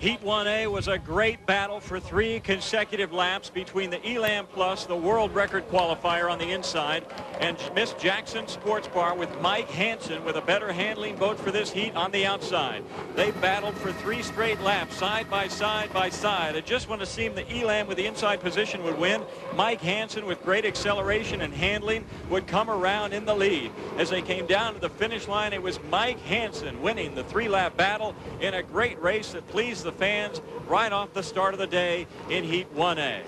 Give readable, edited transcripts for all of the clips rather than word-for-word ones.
Heat 1A was a great battle for 3 consecutive laps between the Elam Plus, the world record qualifier on the inside, and Miss Jackson Sports Bar with Mike Hansen with a better handling boat for this heat on the outside. They battled for 3 straight laps, side by side by side. It just when it seemed the Elam with the inside position would win, Mike Hansen with great acceleration and handling would come around in the lead. As they came down to the finish line, it was Mike Hansen winning the 3-lap battle in a great race that pleased the fans right off the start of the day in Heat 1A.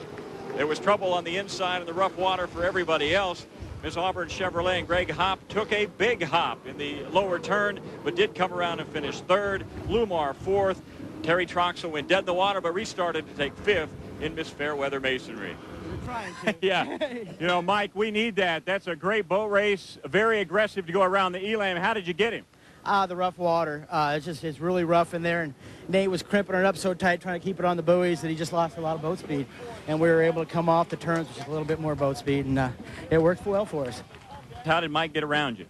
There was trouble on the inside of the rough water for everybody else. Miss Auburn Chevrolet and Greg Hopp took a big hop in the lower turn, but did come around and finish 3rd. Lumar 4th. Terry Troxel went dead in the water, but restarted to take 5th in Miss Fairweather Masonry. Yeah, you know, Mike, we need that. That's a great boat race, very aggressive to go around the Elam. How did you get him? The rough water. It's really rough in there, and Nate was crimping it up so tight trying to keep it on the buoys that he just lost a lot of boat speed. And we were able to come off the turns with just a little bit more boat speed, and it worked well for us. How did Mike get around you?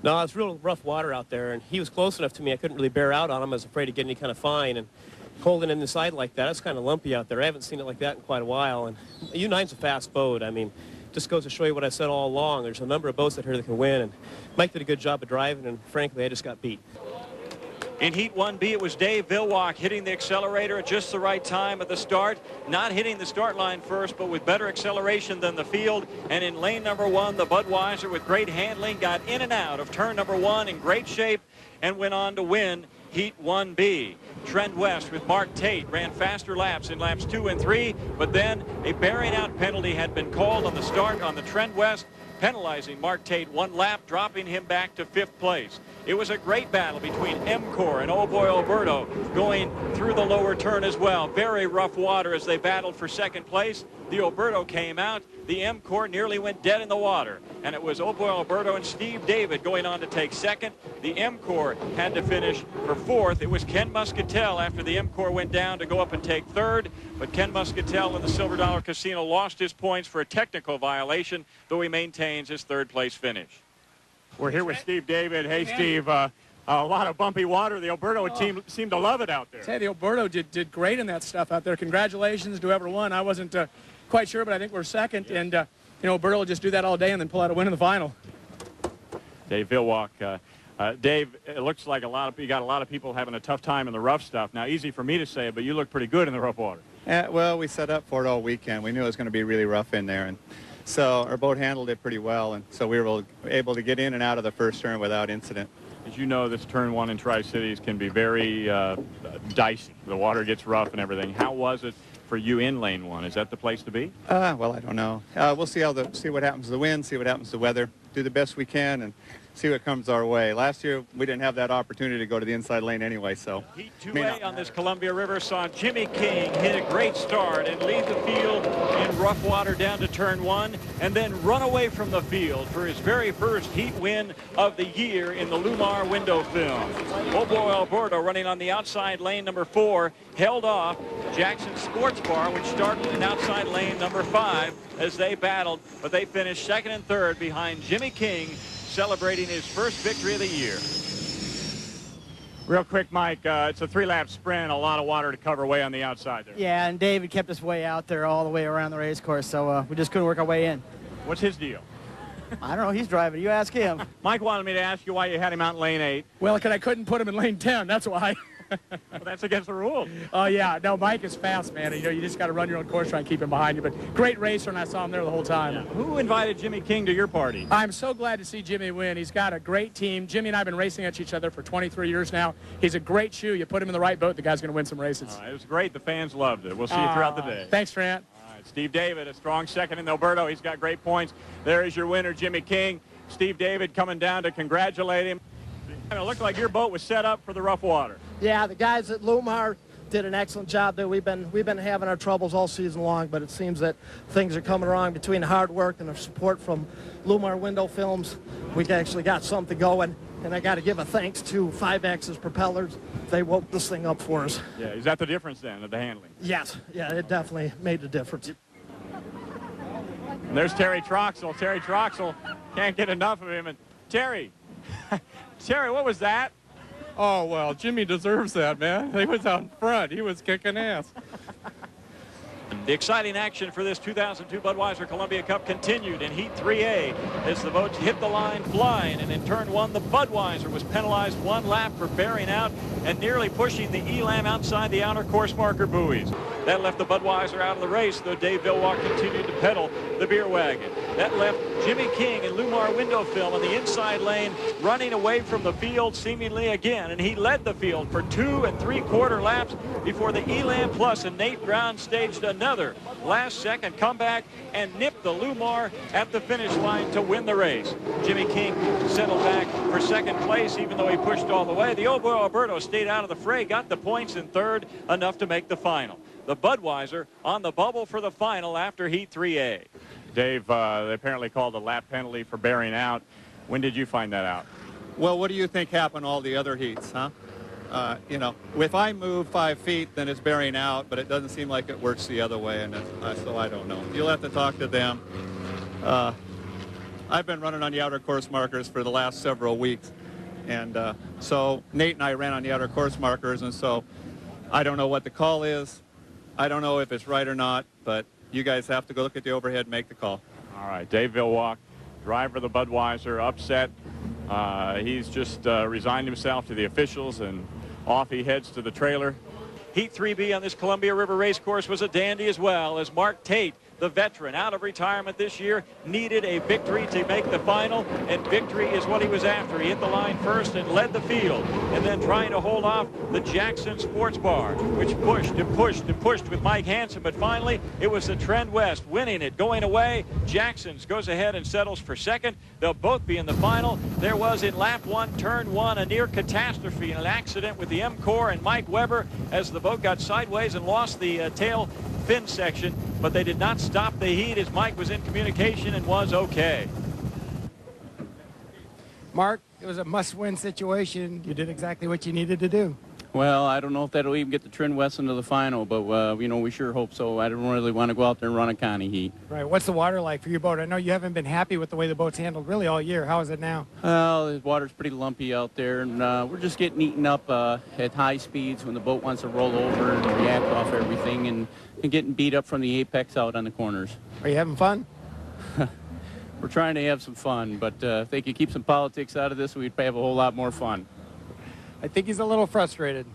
No, it's real rough water out there, and he was close enough to me I couldn't really bear out on him. I was afraid of getting any kind of fine, and holding in the side like that, it's kind of lumpy out there. I haven't seen it like that in quite a while, and U9's a fast boat. I mean, just goes to show you what I said all along. There's a number of boats out here that can win, and Mike did a good job of driving, and frankly, I just got beat. In Heat 1B, it was Dave Vilwalk hitting the accelerator at just the right time at the start, not hitting the start line first, but with better acceleration than the field. And in lane number 1, the Budweiser with great handling got in and out of turn number 1 in great shape and went on to win Heat 1B. Trend West with Mark Tate ran faster laps in laps 2 and 3, but then a bearing out penalty had been called on the start on the Trend West, penalizing Mark Tate 1 lap, dropping him back to 5th place. It was a great battle between M-Corps and Oh Boy Alberto going through the lower turn as well. Very rough water as they battled for 2nd place. The Alberto came out. The M-Corps nearly went dead in the water. And it was Oh Boy Alberto and Steve David going on to take 2nd. The M-Corps had to finish for 4th. It was Ken Muscatel after the M-Corps went down to go up and take 3rd. But Ken Muscatel in the Silver Dollar Casino lost his points for a technical violation, though he maintains his 3rd place finish. We're here with Steve David. Hey, Steve, a lot of bumpy water. The Alberto team seemed to love it out there. Hey, the Alberto did great in that stuff out there. Congratulations to whoever won. I wasn't quite sure, but I think we're 2nd. And, you know, Alberto will just do that all day and then pull out a win in the final. Dave Vilwalk. Dave, it looks like you got a lot of people having a tough time in the rough stuff. Now, easy for me to say, but you look pretty good in the rough water. Well, we set up for it all weekend. We knew it was going to be really rough in there, and so our boat handled it pretty well, and so we were able to get in and out of the first turn without incident. As you know, this turn 1 in Tri-Cities can be very dicey. The water gets rough and everything. How was it for you in lane 1? Is that the place to be? Well, I don't know. We'll see what happens to the wind, see what happens to the weather, do the best we can, and see what comes our way. Last year, we didn't have that opportunity to go to the inside lane anyway, so. Heat 2A on this Columbia River saw Jimmy King hit a great start and lead the field in rough water down to turn 1, and then run away from the field for his very first heat win of the year in the Lumar window film. Oh Boy Alberto running on the outside lane number 4, held off Jackson Sports Bar, which started in outside lane number 5 as they battled, but they finished 2nd and 3rd behind Jimmy King, celebrating his first victory of the year. Real quick, Mike, it's a 3-lap sprint, a lot of water to cover way on the outside there. Yeah, and David kept us way out there all the way around the race course, so we just couldn't work our way in. What's his deal? I don't know. He's driving. You ask him. Mike wanted me to ask you why you had him out in lane 8. Well, because I couldn't put him in lane 10. That's why. Well, that's against the rules. Oh, yeah. No, Mike is fast, man. You know, you just got to run your own course, try and keep him behind you. But great racer, and I saw him there the whole time. Yeah. Who invited Jimmy King to your party? I'm so glad to see Jimmy win. He's got a great team. Jimmy and I have been racing against each other for 23 years now. He's a great shoe. You put him in the right boat, the guy's going to win some races. It was great. The fans loved it. We'll see you throughout the day. Thanks, Trent. All right, Steve David, a strong 2nd in the Alberto. He's got great points. There is your winner, Jimmy King. Steve David coming down to congratulate him. It looked like your boat was set up for the rough water. Yeah, the guys at Lumar did an excellent job there. We've been having our troubles all season long, but it seems that things are coming along between hard work and the support from Lumar Window Films. We actually got something going, and I got to give a thanks to 5-axis propellers. They woke this thing up for us. Yeah, is that the difference then of the handling? Yes, yeah, it definitely made a difference. And there's Terry Troxel. Terry Troxel can't get enough of him. And Terry, Terry, what was that? Oh, well, Jimmy deserves that, man. He was out in front. He was kicking ass. The exciting action for this 2002 Budweiser Columbia Cup continued in Heat 3A as the boats hit the line flying, and in turn one, the Budweiser was penalized 1 lap for bearing out and nearly pushing the Elam outside the outer course marker buoys. That left the Budweiser out of the race, though Dave Villwalk continued to pedal the beer wagon. That left Jimmy King and Lumar window film in the inside lane running away from the field seemingly again, and he led the field for 2 3/4 laps before the Elam Plus and Nate Brown staged another last-second comeback and nipped the Lumar at the finish line to win the race. Jimmy King settled back for second place, even though he pushed all the way. The Old Boy Alberto stayed out of the fray, got the points in third, enough to make the final. The Budweiser on the bubble for the final after Heat 3A. Dave, they apparently called a lap penalty for bearing out. When did you find that out? Well, what do you think happened all the other heats, huh? You know, if I move 5 feet, then it's bearing out, but it doesn't seem like it works the other way, and so I don't know. You'll have to talk to them. I've been running on the outer course markers for the last several weeks, and so Nate and I ran on the outer course markers, and so I don't know what the call is. I don't know if it's right or not, but you guys have to go look at the overhead and make the call. All right, Dave Villwalk, driver of the Budweiser, upset. He's just resigned himself to the officials, and off he heads to the trailer. Heat 3B on this Columbia River race course was a dandy as well, as Mark Tate, the veteran out of retirement this year, needed a victory to make the final, and victory is what he was after. He hit the line first and led the field, and then trying to hold off the Jackson Sports Bar, which pushed and pushed and pushed with Mike Hansen, but finally it was the Trend West winning it. Going away, Jackson's goes ahead and settles for second. They'll both be in the final. There was in lap 1, turn 1, a near catastrophe, an accident with the M-Core and Mike Weber as the boat got sideways and lost the tail fin section, but they did not stop the heat as Mike was in communication and was okay. Mark, it was a must-win situation. You did exactly what you needed to do. Well, I don't know if that'll even get the Trend West into the final, but, you know, we sure hope so. I don't really want to go out there and run a Connie heat. Right. What's the water like for your boat? I know you haven't been happy with the way the boat's handled really all year. How is it now? Well, the water's pretty lumpy out there, and we're just getting eaten up at high speeds when the boat wants to roll over and react off everything, and getting beat up from the apex out on the corners. Are you having fun? We're trying to have some fun, but if they could keep some politics out of this, we'd have a whole lot more fun. I think he's a little frustrated.